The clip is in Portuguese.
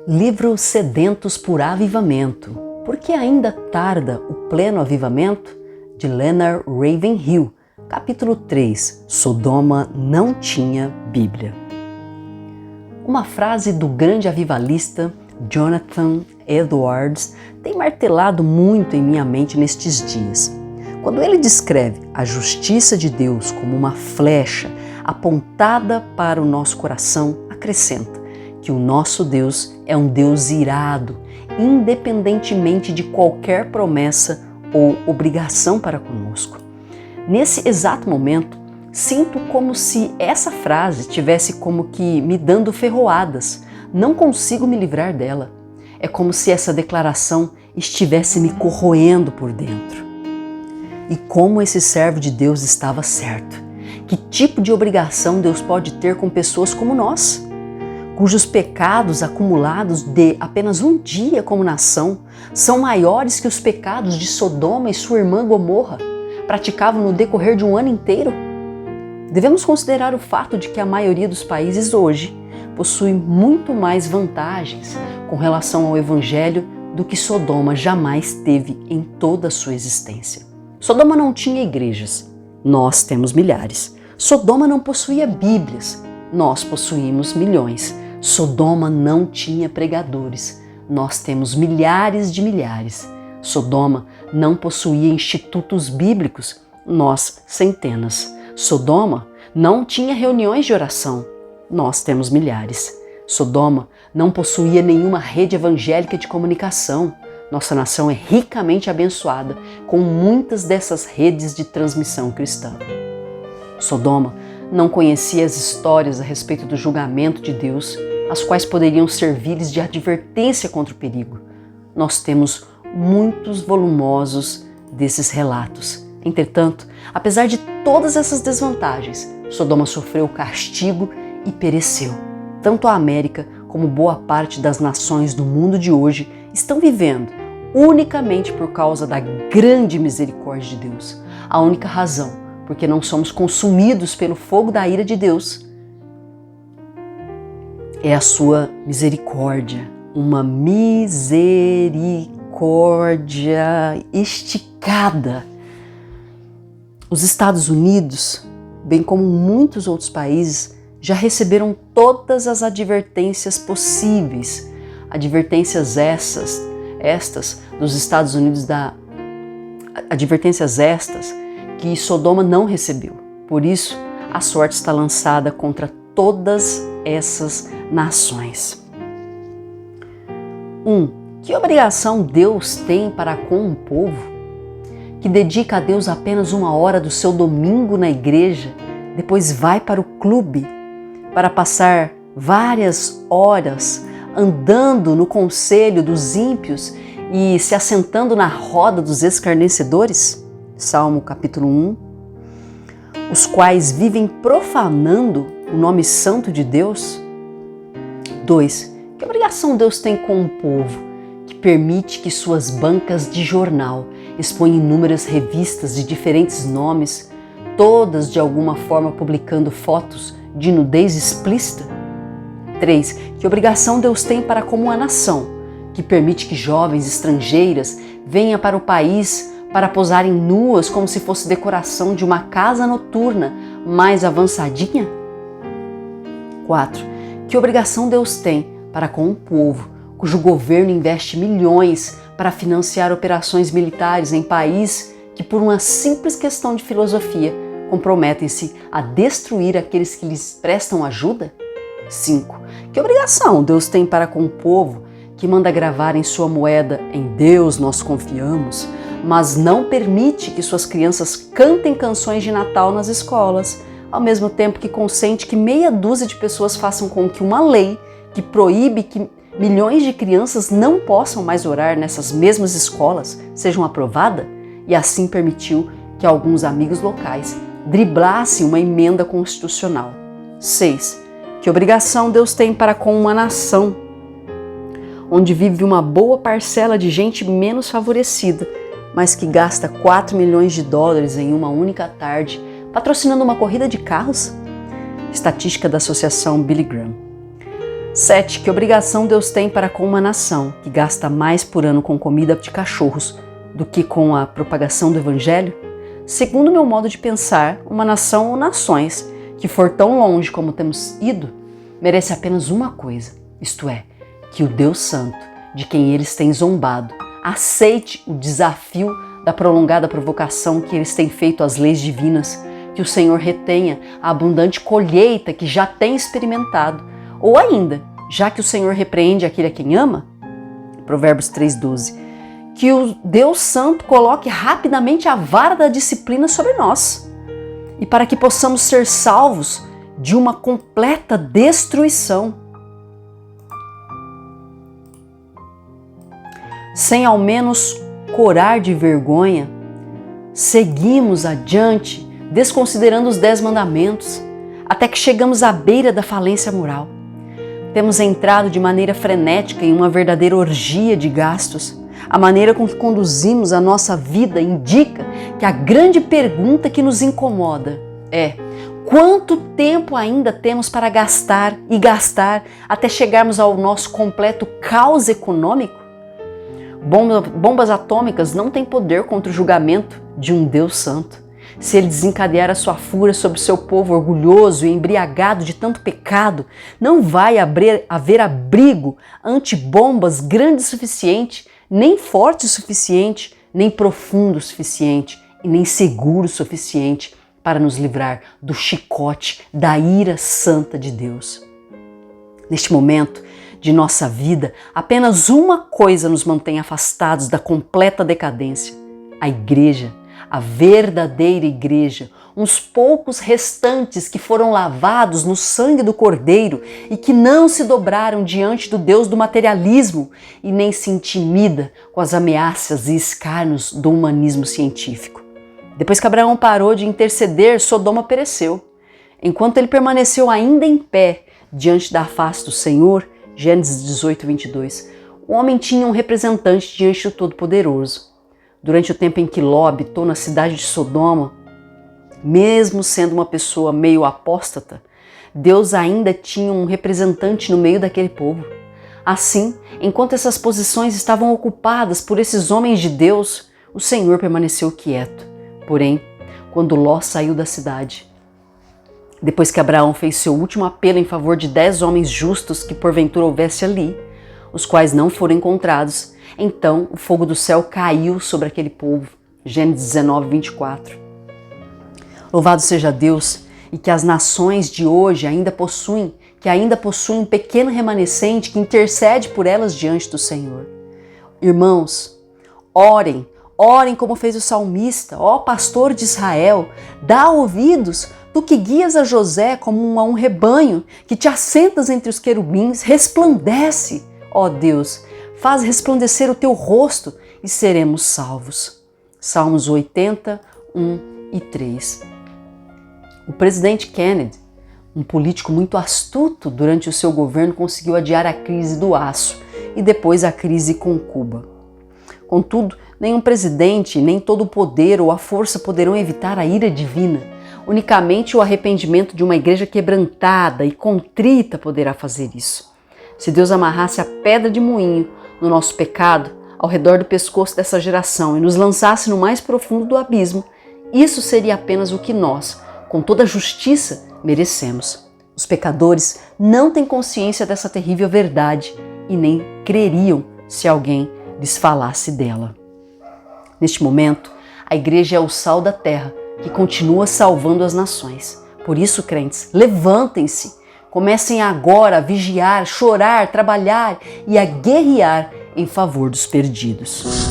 Livro Sedentos por Avivamento. Por que ainda tarda o pleno avivamento? De Leonard Ravenhill, capítulo 3. Sodoma não tinha Bíblia. Uma frase do grande avivalista Jonathan Edwards tem martelado muito em minha mente nestes dias. Quando ele descreve a justiça de Deus como uma flecha apontada para o nosso coração, acrescenta que o nosso Deus é um Deus irado, independentemente de qualquer promessa ou obrigação para conosco. Nesse exato momento, sinto como se essa frase tivesse como que me dando ferroadas. Não consigo me livrar dela. É como se essa declaração estivesse me corroendo por dentro. E como esse servo de Deus estava certo. Que tipo de obrigação Deus pode ter com pessoas como nós? Cujos pecados acumulados de apenas um dia como nação são maiores que os pecados de Sodoma e sua irmã Gomorra praticavam no decorrer de um ano inteiro? Devemos considerar o fato de que a maioria dos países hoje possui muito mais vantagens com relação ao Evangelho do que Sodoma jamais teve em toda a sua existência. Sodoma não tinha igrejas, nós temos milhares. Sodoma não possuía Bíblias, nós possuímos milhões. Sodoma não tinha pregadores, nós temos milhares de milhares. Sodoma não possuía institutos bíblicos, nós centenas. Sodoma não tinha reuniões de oração, nós temos milhares. Sodoma não possuía nenhuma rede evangélica de comunicação. Nossa nação é ricamente abençoada com muitas dessas redes de transmissão cristã. Sodoma não conhecia as histórias a respeito do julgamento de Deus, as quais poderiam servir-lhes de advertência contra o perigo. Nós temos muitos volumosos desses relatos. Entretanto, apesar de todas essas desvantagens, Sodoma sofreu castigo e pereceu. Tanto a América como boa parte das nações do mundo de hoje estão vivendo unicamente por causa da grande misericórdia de Deus. A única razão, porque não somos consumidos pelo fogo da ira de Deus, é a sua misericórdia. Uma misericórdia esticada. Os Estados Unidos, bem como muitos outros países, já receberam todas as advertências possíveis. Advertências estas dos Estados Unidos, advertências estas que Sodoma não recebeu. Por isso, a sorte está lançada contra todas essas nações. Que obrigação Deus tem para com um povo que dedica a Deus apenas 1 hora do seu domingo na igreja, depois vai para o clube para passar várias horas andando no conselho dos ímpios e se assentando na roda dos escarnecedores? Salmo capítulo 1. Os quais vivem profanando o nome santo de Deus? 2. Que obrigação Deus tem com um povo que permite que suas bancas de jornal exponham inúmeras revistas de diferentes nomes, todas de alguma forma publicando fotos de nudez explícita? 3. Que obrigação Deus tem para com uma nação que permite que jovens estrangeiras venham para o país para posarem nuas como se fosse decoração de uma casa noturna mais avançadinha? 4. Que obrigação Deus tem para com um povo cujo governo investe milhões para financiar operações militares em país que, por uma simples questão de filosofia, comprometem-se a destruir aqueles que lhes prestam ajuda? 5. Que obrigação Deus tem para com o povo que manda gravar em sua moeda "Em Deus nós confiamos", mas não permite que suas crianças cantem canções de Natal nas escolas, ao mesmo tempo que consente que meia dúzia de pessoas façam com que uma lei que proíbe que milhões de crianças não possam mais orar nessas mesmas escolas sejam aprovada, e assim permitiu que alguns amigos locais driblassem uma emenda constitucional? 6. Que obrigação Deus tem para com uma nação onde vive uma boa parcela de gente menos favorecida, mas que gasta 4 milhões de dólares em uma única tarde patrocinando uma corrida de carros? Estatística da Associação Billy Graham. 7. Que obrigação Deus tem para com uma nação que gasta mais por ano com comida de cachorros do que com a propagação do Evangelho? Segundo meu modo de pensar, uma nação ou nações que for tão longe como temos ido, merece apenas uma coisa, isto é, que o Deus Santo, de quem eles têm zombado, aceite o desafio da prolongada provocação que eles têm feito às leis divinas, que o Senhor retenha a abundante colheita que já tem experimentado, ou ainda, já que o Senhor repreende aquele a quem ama, Provérbios 3,12, que o Deus Santo coloque rapidamente a vara da disciplina sobre nós, e para que possamos ser salvos de uma completa destruição. Sem ao menos corar de vergonha, seguimos adiante, desconsiderando os 10 mandamentos, até que chegamos à beira da falência moral. Temos entrado de maneira frenética em uma verdadeira orgia de gastos. A maneira com que conduzimos a nossa vida indica que a grande pergunta que nos incomoda é: quanto tempo ainda temos para gastar e gastar até chegarmos ao nosso completo caos econômico? Bombas atômicas não têm poder contra o julgamento de um Deus santo. Se ele desencadear a sua fúria sobre o seu povo orgulhoso e embriagado de tanto pecado, não vai haver abrigo ante bombas grande o suficiente, nem forte o suficiente, nem profundo o suficiente e nem seguro o suficiente para nos livrar do chicote da ira santa de Deus. Neste momento de nossa vida, apenas uma coisa nos mantém afastados da completa decadência: a igreja, a verdadeira igreja, uns poucos restantes que foram lavados no sangue do Cordeiro e que não se dobraram diante do Deus do materialismo e nem se intimida com as ameaças e escárnios do humanismo científico. Depois que Abraão parou de interceder, Sodoma pereceu. Enquanto ele permaneceu ainda em pé diante da face do Senhor, Gênesis 18, 22, o homem tinha um representante diante do Todo-Poderoso. Durante o tempo em que Ló habitou na cidade de Sodoma, mesmo sendo uma pessoa meio apóstata, Deus ainda tinha um representante no meio daquele povo. Assim, enquanto essas posições estavam ocupadas por esses homens de Deus, o Senhor permaneceu quieto. Porém, quando Ló saiu da cidade, depois que Abraão fez seu último apelo em favor de 10 homens justos que porventura houvesse ali, os quais não foram encontrados, então o fogo do céu caiu sobre aquele povo. Gênesis 19, 24. Louvado seja Deus, e que as nações de hoje ainda possuem um pequeno remanescente que intercede por elas diante do Senhor. Irmãos, orem como fez o salmista: ó pastor de Israel, dá ouvidos, tu que guias a José como a um rebanho, que te assentas entre os querubins, resplandece, ó Deus, faz resplandecer o teu rosto e seremos salvos. Salmos 80, 1 e 3. O presidente Kennedy, um político muito astuto durante o seu governo, conseguiu adiar a crise do aço e depois a crise com Cuba. Contudo, nenhum presidente, nem todo o poder ou a força poderão evitar a ira divina. Unicamente o arrependimento de uma igreja quebrantada e contrita poderá fazer isso. Se Deus amarrasse a pedra de moinho no nosso pecado ao redor do pescoço dessa geração e nos lançasse no mais profundo do abismo, isso seria apenas o que nós, com toda a justiça, merecemos. Os pecadores não têm consciência dessa terrível verdade e nem creriam se alguém lhes falasse dela. Neste momento, a igreja é o sal da terra que continua salvando as nações. Por isso, crentes, levantem-se, comecem agora a vigiar, chorar, trabalhar e a guerrear em favor dos perdidos.